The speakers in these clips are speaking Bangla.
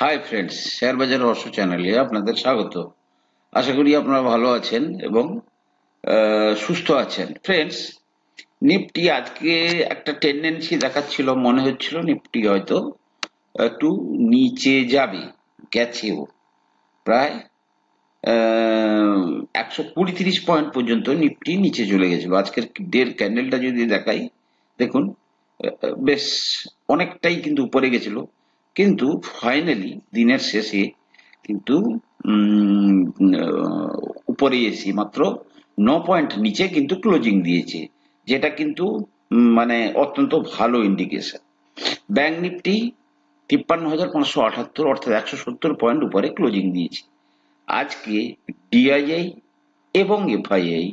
হাই ফ্রেন্ডস, শেয়ার বাজার রহস্য চ্যানেলে আপনাদের স্বাগত। আশা করি আপনারা ভালো আছেন এবং সুস্থ আছেন। ফ্রেন্ডস, নিফটি আজকে একটা টেন্ডেন্সি দেখাচ্ছিল, মনে হচ্ছিল নিফটি হয়তো একটু নিচে যাবে, গেছেও প্রায় 120-30 পয়েন্ট পর্যন্ত নিফটি নিচে চলে গেছিল। আজকের ডের ক্যান্ডেলটা যদি দেখাই, দেখুন বেশ অনেকটাই কিন্তু উপরে গেছিল, কিন্তু ফাইনালি দিনের শেষে কিন্তু উম, উপরে এসে মাত্র 9 পয়েন্ট নিচে কিন্তু ক্লোজিং দিয়েছে, যেটা কিন্তু মানে অত্যন্ত ভালো ইন্ডিকেশন। ব্যাংক নিফটি 53,578, অর্থাৎ 170 পয়েন্ট উপরে ক্লোজিং দিয়েছে। আজকে ডিআইআই এবং এফআইআই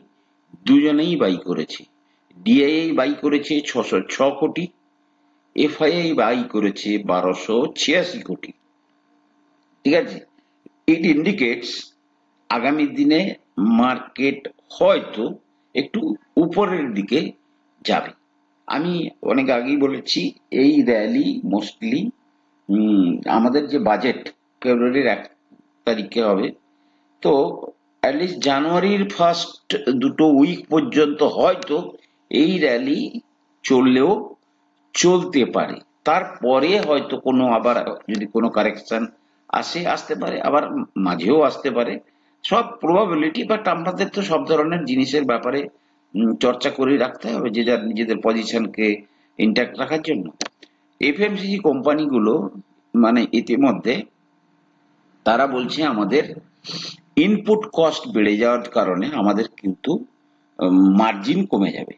দুজনেই বাই করেছে। ডিআইআই বাই করেছে 606 কোটি, এফআইআই বাই করেছে 1286 কোটি। ঠিক আছে, ইট ইন্ডিকেটস আগামী দিনে মার্কেট হয়তো একটু উপরের দিকে যাবে। আমি অনেক আগেই বলেছি, এই র্যালি মোস্টলি আমাদের যে বাজেট ফেব্রুয়ারির 1 তারিখে হবে, তো অ্যাটলিস্ট জানুয়ারির ফার্স্ট দুটো উইক পর্যন্ত হয়তো এই র্যালি চললেও চলতে পারে। তারপরে হয়তো কোনো আবার যদি কোনো কারেকশন আসতে পারে, আবার মাঝেও আসতে পারে, সব প্রবাবিলিটি। বাট আমাদের তো সব ধরনের জিনিসের ব্যাপারে চর্চা করে রাখতে হবে, যে যার নিজেদের পজিশনকে ইন্ট্যাক্ট রাখার জন্য। এফএমসিজি কোম্পানিগুলো মানে ইতিমধ্যে তারা বলছে আমাদের ইনপুট কস্ট বেড়ে যাওয়ার কারণে আমাদের কিন্তু মার্জিন কমে যাবে।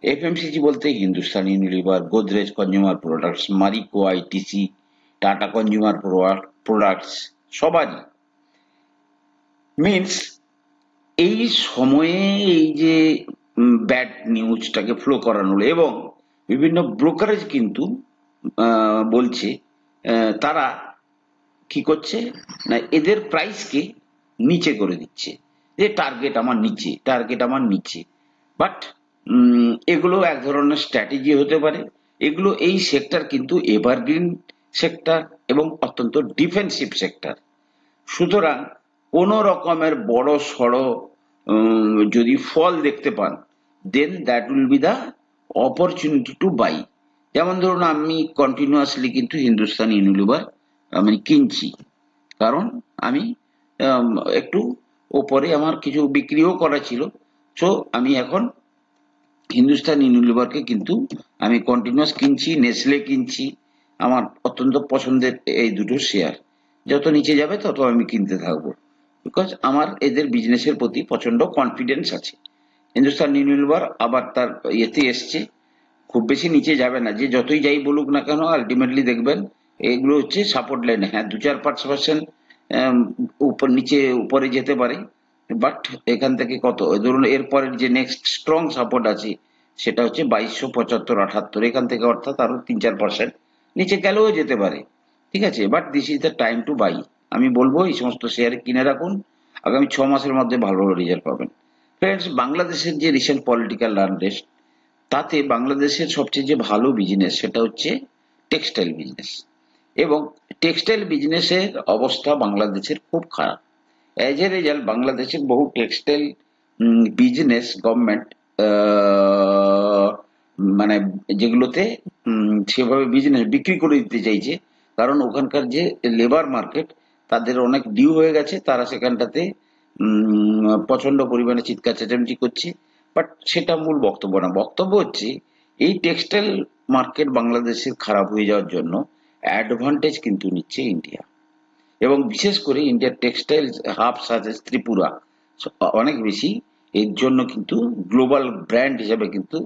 এফএমসিজি বলতে Hindustan Unilever, Godrej consumer products, Mariko ITC, tata consumer products, সবারই মিনস এই সময়ে এই যে ব্যাড নিউজটাকে ফ্লো করানো, এবং বিভিন্ন ব্রোকারেজ কিন্তু বলছে তারা কি করছে না, এদের প্রাইসকে নিচে করে দিচ্ছে, যে টার্গেট আমার নিচে। বাট এগুলো এক ধরনের স্ট্র্যাটেজি হতে পারে। এগুলো এই সেক্টর কিন্তু এভারগ্রিন সেক্টর এবং অত্যন্ত ডিফেন্সিভ সেক্টর। সুতরাং কোনো রকমের বড় সড়ো যদি ফল দেখতে পান, then that will be the opportunity to buy. যেমন ধরুন, আমি কন্টিনিউয়াসলি কিন্তু হিন্দুস্তান ইউনিলিভার আমি কিনছি, কারণ আমি একটু ওপরে আমার কিছু বিক্রিও করা ছিল। সো আমি এখন হিন্দুস্তান ইউনিলিভারকে কিন্তু আমি কন্টিনিউয়াস কিনছি, নেসলে কিনছি। আমার অত্যন্ত পছন্দের এই দুটো শেয়ার, যত নিচে যাবে তত আমি কিনতে থাকবো, বিকজ আমার এদের বিজনেসের প্রতি প্রচন্ড কনফিডেন্স আছে। হিন্দুস্তান ইউনিলিভার আবার তার ইয়েতে এসছে, খুব বেশি নিচে যাবে না, যে যতই যাই বলুক না কেন আলটিমেটলি দেখবেন এগুলো হচ্ছে সাপোর্ট লাইনে। হ্যাঁ, 2-4-5% উপর নিচে উপরে যেতে পারে, বাট এখান থেকে কত, ধরুন এরপরের যে নেক্সট স্ট্রং সাপোর্ট আছে সেটা হচ্ছে 2275-78, এখান থেকে অর্থাৎ আরো 3-4% নিচে গেলেও যেতে পারে। ঠিক আছে, but this is the time to bye. আমি বলবো এই সমস্ত শেয়ার কিনে রাখুন, আগামী 6 মাসের মধ্যে ভালো রেজাল্ট পাবেন। ফ্রেন্ডস, বাংলাদেশের যে রিসেন্ট পলিটিক্যাল আনরেস্ট, তাতে বাংলাদেশের সবচেয়ে যে ভালো বিজনেস সেটা হচ্ছে টেক্সটাইল বিজনেস, এবং টেক্সটাইল বিজনেসের অবস্থা বাংলাদেশের খুব খারাপ। অ্যাজ এ রেজাল্ট বাংলাদেশের বহু টেক্সটাইল বিজনেস গভর্নমেন্ট মানে যেগুলোতে সেভাবে বিজনেস বিক্রি করে দিতে চাইছে, কারণ ওখানকার যে লেবার মার্কেট তাদের অনেক ডিউ হয়ে গেছে, তারা সেখানটাতে প্রচন্ড পরিমাণে চিৎকার চেঁচামেচি করছে। বাট সেটা মূল বক্তব্য না, বক্তব্য হচ্ছে এই টেক্সটাইল মার্কেট বাংলাদেশের খারাপ হয়ে যাওয়ার জন্য অ্যাডভান্টেজ কিন্তু নিচ্ছে ইন্ডিয়া, এবং বিশেষ করে ইন্ডিয়ার টেক্সটাইল হাব সাজেস ত্রিপুরা অনেক বেশি এর জন্য কিন্তু গ্লোবাল ব্র্যান্ড হিসেবে কিন্তু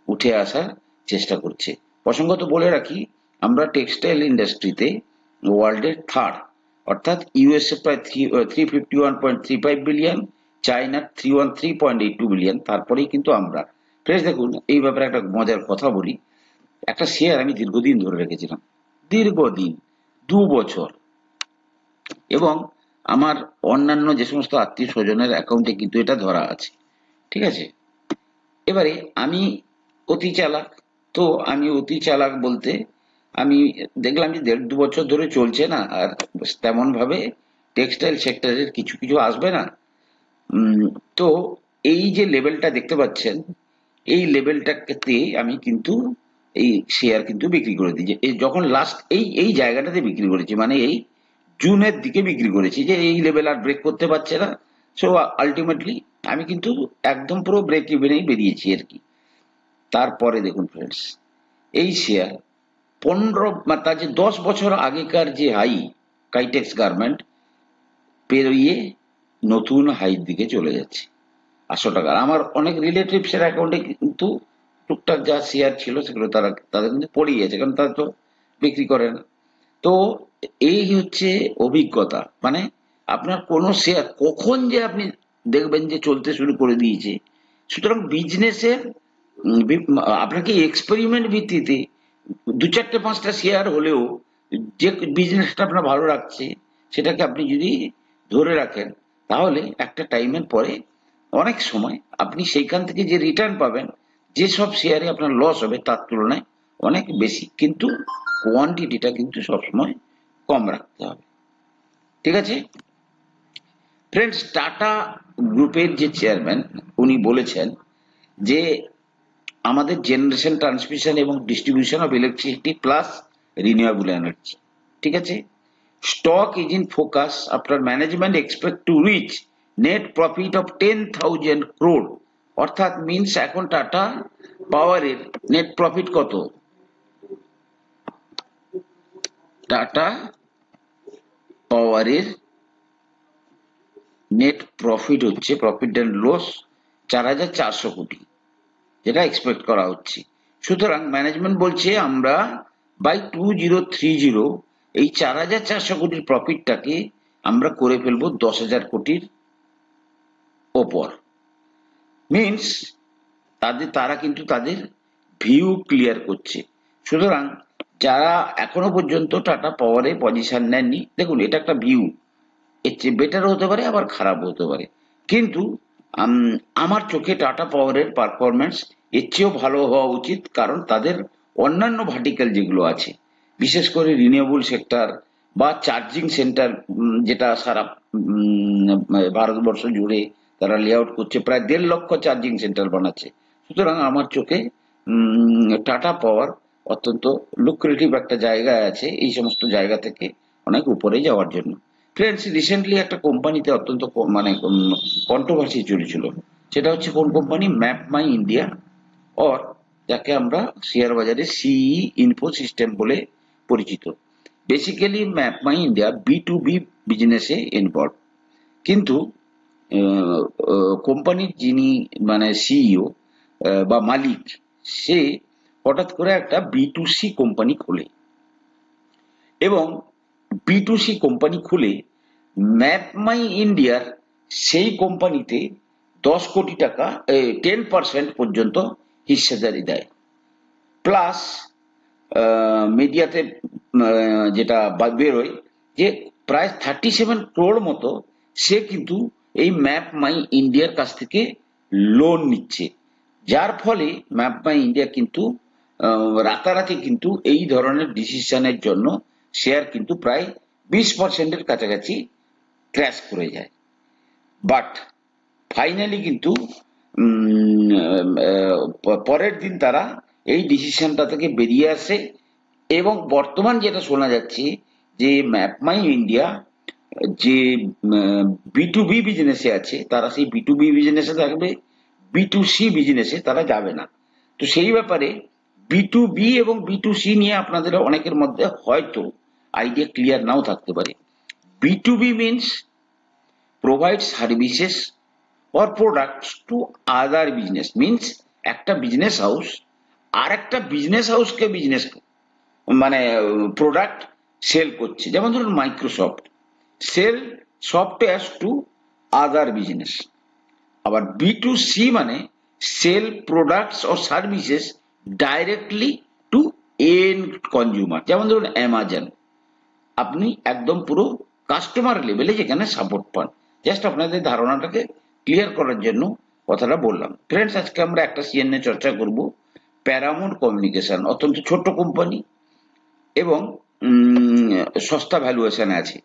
উঠে আসার চেষ্টা করছে। প্রসঙ্গত বলে রাখি, আমরা টেক্সটাইল ইন্ডাস্ট্রিতে ওয়ার্ল্ডের থার্ড, অর্থাৎ ইউএসএ প্রায় 351.35 বিলিয়ন, চায়না 313.82 বিলিয়ন, তারপরেই কিন্তু আমরা। ফ্রেন্ডস, দেখুন এই ব্যাপারে একটা মজার কথা বলি। একটা শেয়ার আমি দীর্ঘদিন ধরে রেখেছিলাম, দীর্ঘদিন, 2 বছর, এবং আমার অন্যান্য যে সমস্ত আত্মীয় স্বজনের অ্যাকাউন্টে কিন্তু এটা ধরা আছে। ঠিক আছে, এবারে আমি অতি চালাক, তো আমি অতি চালাক বলতে আমি দেখলাম যে 1.5-2 বছর ধরে চলছে না, আর তেমন ভাবে টেক্সটাইল সেক্টরের কিছু কিছু আসবে না। উম, তো এই যে লেভেলটা দেখতে পাচ্ছেন, এই লেভেলটাতে আমি কিন্তু এই শেয়ার কিন্তু বিক্রি করে দিই, যে এই যখন লাস্ট এই এই জায়গাটাতে বিক্রি করেছি, মানে এই জুনের দিকে বিক্রি করেছি, যে এই লেভেল আর ব্রেক করতে পারছে না। সো আলটিমেটলি আমি কিন্তু একদম পুরো ব্রেক ইভেনেই বেরিয়েছি আর কি। তারপরে দেখুন ফ্রেন্ডস, এই শেয়ার 15 তার যে 10 বছর আগেকার যে হাই, কাইটেক্স গার্মেন্ট পেরিয়ে নতুন হাইর দিকে চলে যাচ্ছে 800 টাকার। আমার অনেক রিলেটিভস এর অ্যাকাউন্টে কিন্তু টুকটাক যা শেয়ার ছিল সেগুলো তাদের কিন্তু পড়েই গেছে, কারণ তারা তো বিক্রি করে না। তো এই হচ্ছে অভিজ্ঞতা, মানে আপনার কোনো শেয়ার কখন যে আপনি দেখবেন যে চলতে শুরু করে দিয়েছে। সুতরাং বিজনেসের আপনাকে এক্সপেরিমেন্ট ভিত্তিতে 2-4-5টা শেয়ার হলেও যে বিজনেসটা আপনার ভালো রাখছে সেটাকে আপনি যদি ধরে রাখেন, তাহলে একটা টাইমের পরে অনেক সময় আপনি সেইখান থেকে যে রিটার্ন পাবেন, যেসব শেয়ারে আপনার লস হবে তার তুলনায় অনেক বেশি, কিন্তু কোয়ান্টিটিটা কিন্তু সবসময় কম রাখতে হবে। ঠিক আছে ফ্রেন্ডস, টাটা গ্রুপের যে চেয়ারম্যান উনি বলেছেন যে আমাদের জেনারেশন, ট্রান্সমিশন এবং distribution of electricity plus renewable energy, ঠিক আছে, stock is in focus after management expect to reach net profit of 10,000 crore। অর্থাৎ মিনস এখন টাটা পাওয়ারের নেট প্রফিট কত? টাটা পাওয়ারের নেট প্রফিট হচ্ছে, প্রফিট অ্যান্ড লস, 4,400 কোটি, যেটা এক্সপেক্ট করা হচ্ছে। সুতরাং ম্যানেজমেন্ট বলছে আমরা বাই 2030 এই 4,400 কোটির প্রফিটটাকে আমরা করে ফেলবো 10,000 কোটির ওপর। মিনস তারা কিন্তু তাদের ভিউ ক্লিয়ার করছে। সুতরাং যারা এখনো পর্যন্ত টাটা পাওয়ারে পজিশন নেননি, দেখুন এটা একটা ভিউ, এর চেয়ে বেটার হতে পারে আবার খারাপ হতে পারে, কিন্তু আমার চোখে টাটা পাওয়ারের পারফরমেন্স এর চেয়েও ভালো হওয়া উচিত, কারণ তাদের অন্যান্য ভার্টিক্যাল যেগুলো আছে, বিশেষ করে রিনিউয়েবল সেক্টর বা চার্জিং সেন্টার, যেটা সারা ভারতবর্ষ জুড়ে তারা লেআউট করছে, প্রায় 1.5 লক্ষ চার্জিং সেন্টার বানাচ্ছে। সুতরাং আমার চোখে টাটা পাওয়ার অত্যন্ত লুক্রেটিভ একটা জায়গায় আছে এই সমস্ত জায়গা থেকে অনেক উপরে যাওয়ার জন্য। ফ্রেন্ডস, রিসেন্টলি একটা কোম্পানিতে অত্যন্ত মানে কন্ট্রোভার্সি চলেছিল, সেটা হচ্ছে কোন company? Map my India, or যাকে আমরা শেয়ার বাজারে সিই ইনফো সিস্টেম বলে পরিচিত। Basically map my India B2B বিজনেসে ইনভলভ, কিন্তু কোম্পানির যিনি মানে সিইও বা মালিক, সে হঠাৎ করে একটা B2C কোম্পানি খোলে, এবং B2C কোম্পানি খুলে ম্যাপ মাই ইন্ডিয়ার সেই কোম্পানিতে 10 কোটি টাকা 10% পর্যন্ত হিস্সেদারি দেয়। প্লাস মিডিয়াতে যেটা বেরোয় যে প্রায় 37 crore মতো সে কিন্তু এই ম্যাপ মাই ইন্ডিয়ার কাছ থেকে লোন নিচ্ছে, যার ফলে ম্যাপ মাই ইন্ডিয়া কিন্তু রাতারাতি কিন্তু এই ধরনের ডিসিশনের জন্য শেয়ার কিন্তু প্রায় 20%-এর কাছাকাছি ক্র্যাশ করে যায়। বাট ফাইনালি কিন্তু পরের দিন তারা এই ডিসিশনটা থেকে বেরিয়ে আসে, এবং বর্তমান যেটা শোনা যাচ্ছে যে ম্যাপ মাই ইন্ডিয়া যে B2B বিজনেসে আছে, তারা সেই B2B বিজনেসে থাকবে, B2C বিজনেসে তারা যাবে না। তো সেই ব্যাপারে B2B এবং B2C নিয়ে আপনাদের অনেকের মধ্যে হয়তো আইডিয়া ক্লিয়ার নাও থাকতে পারে। B2B means provide services or products to other business, means একটা বিজনেস হাউস আর একটা বিজনেস হাউসকে বিজনেস মানে প্রোডাক্ট সেল করছে। যেমন ধরুন Microsoft sell software to other business. আবার B2C মানে sell products or services directly to end consumer. যেমন ধরুন অ্যামাজন, আপনি একদম পুরো কাস্টমার লেভেলে যেখানে সাপোর্ট পান। জাস্ট আপনাদের ধারণাটাকে ক্লিয়ার করার জন্য কথাটা বললাম। ফ্রেন্ডস, আজকে আমরা একটা শেয়ার নিয়ে চর্চা করব, প্যারামাউন্ট কমিউনিকেশন। অত্যন্ত ছোট্ট কোম্পানি, এবং সস্তা ভ্যালুয়েশন আছে,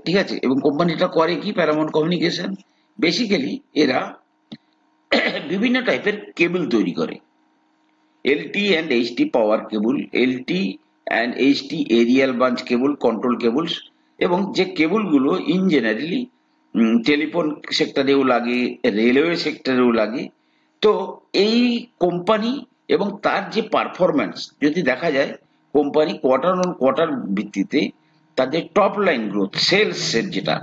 ঠিক আছে। এবং কোম্পানিটা করে কি, প্যারামাউন্ট কমিউনিকেশন বেসিক্যালি এরা বিভিন্ন টাইপের কেবল তৈরি করে। LT and HT power cable, LT and HT aerial branch cable, control cables, এবং যে কেবলগুলো ইন জেনারেলি টেলিফোন সেক্টরেও লাগে, রেলওয়ে সেক্টরেও লাগে। তো এই কোম্পানি এবং তার যে পারফরম্যান্স যদি দেখা যায়, কোম্পানি কোয়ার্টার অন কোয়ার্টার ভিত্তিতে তাদের টপ লাইন গ্রোথ সেলস এর যেটা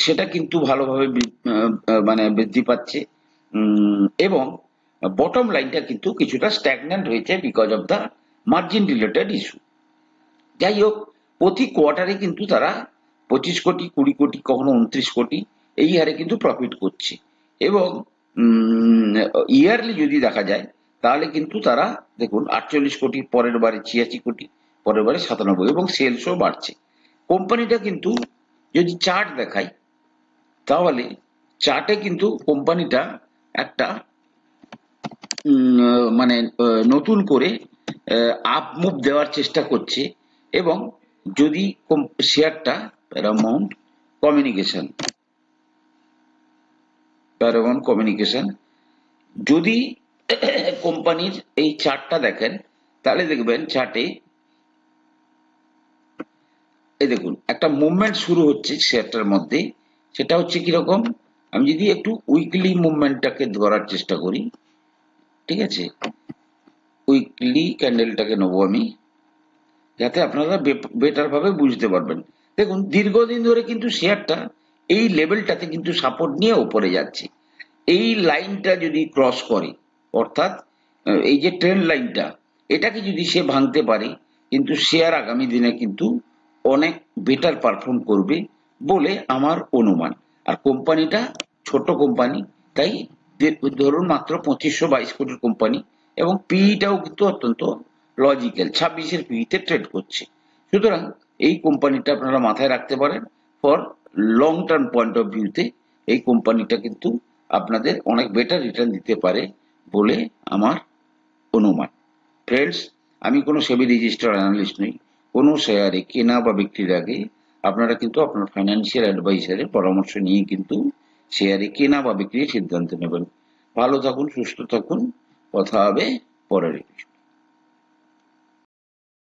সেটা কিন্তু ভালোভাবে মানে বৃদ্ধি পাচ্ছে, এবং বটম লাইনটা কিন্তু কিছুটা স্ট্যাগন্যান্ট হয়েছে because of the margin related issue. যাই হোক, প্রতি কোয়ার্টারে কিন্তু তারা 25 কোটি, 20 কোটি, কখনো 29 কোটি এই হারে কিন্তু প্রফিট করছে। এবং ইয়ারলি যদি দেখা যায় তাহলে কিন্তু তারা দেখুন 48 কোটি, পরের বারে 86 কোটি, পরের বারে 97, এবং সেলসও বাড়ছে। কোম্পানিটা কিন্তু যদি চার্ট দেখাই তাহলে চার্টে কিন্তু কোম্পানিটা একটা মানে নতুন করে আপ মুভ দেওয়ার চেষ্টা করছে। এবং যদি শেয়ারটা প্যারামাউন্ট কমিউনিকেশন, যদি কোম্পানির এই চার্টটা দেখেন তাহলে দেখবেন চার্টে এই দেখুন একটা মুভমেন্ট শুরু হচ্ছে শেয়ারটার মধ্যে। সেটা হচ্ছে কিরকম, আমি যদি একটু উইকলি মুভমেন্টটাকে ধরার চেষ্টা করি, ঠিক আছে, উইকলি ক্যান্ডেলটাকে নেবো আমি, যাতে আপনারা বেটার ভাবে বুঝতে পারবেন। দেখুন দীর্ঘদিন ধরে কিন্তু শেয়ারটা এই লেভেলটাতে কিন্তু সাপোর্ট নিয়ে উপরে যাচ্ছে। এই লাইনটা যদি ক্রস করে, অর্থাৎ এই যে ট্রেন্ড লাইনটা, এটাকে যদি সে ভাঙতে পারে, কিন্তু শেয়ার আগামী দিনে কিন্তু অনেক বেটার পারফর্ম করবে বলে আমার অনুমান। আর কোম্পানিটা ছোট কোম্পানি, তাই ধরুন মাত্র 2522 কোটির কোম্পানি, এবং পিইটাও কিন্তু অত্যন্ত লজিক্যাল, 26-এর পিইতে ট্রেড করছে। সুতরাং এই কোম্পানিটা আপনারা মাথায় রাখতে পারেন for long term point of ভিউতে। এই কোম্পানিটা কিন্তু আপনাদের অনেক বেটার রিটার্ন দিতে পারে বলে আমার অনুমান। ফ্রেন্ডস, আমি কোনো সেবি রেজিস্টার্ড অ্যানালিস্ট নই। কোনো শেয়ারে কেনা বা বিক্রির আগে আপনারা কিন্তু আপনার ফাইন্যান্সিয়াল অ্যাডভাইসারের পরামর্শ নিয়ে কিন্তু শেয়ারে কেনা বা বিক্রির সিদ্ধান্ত নেবেন। ভালো থাকুন, সুস্থ থাকুন, কথা হবে পরের এপিসোডে।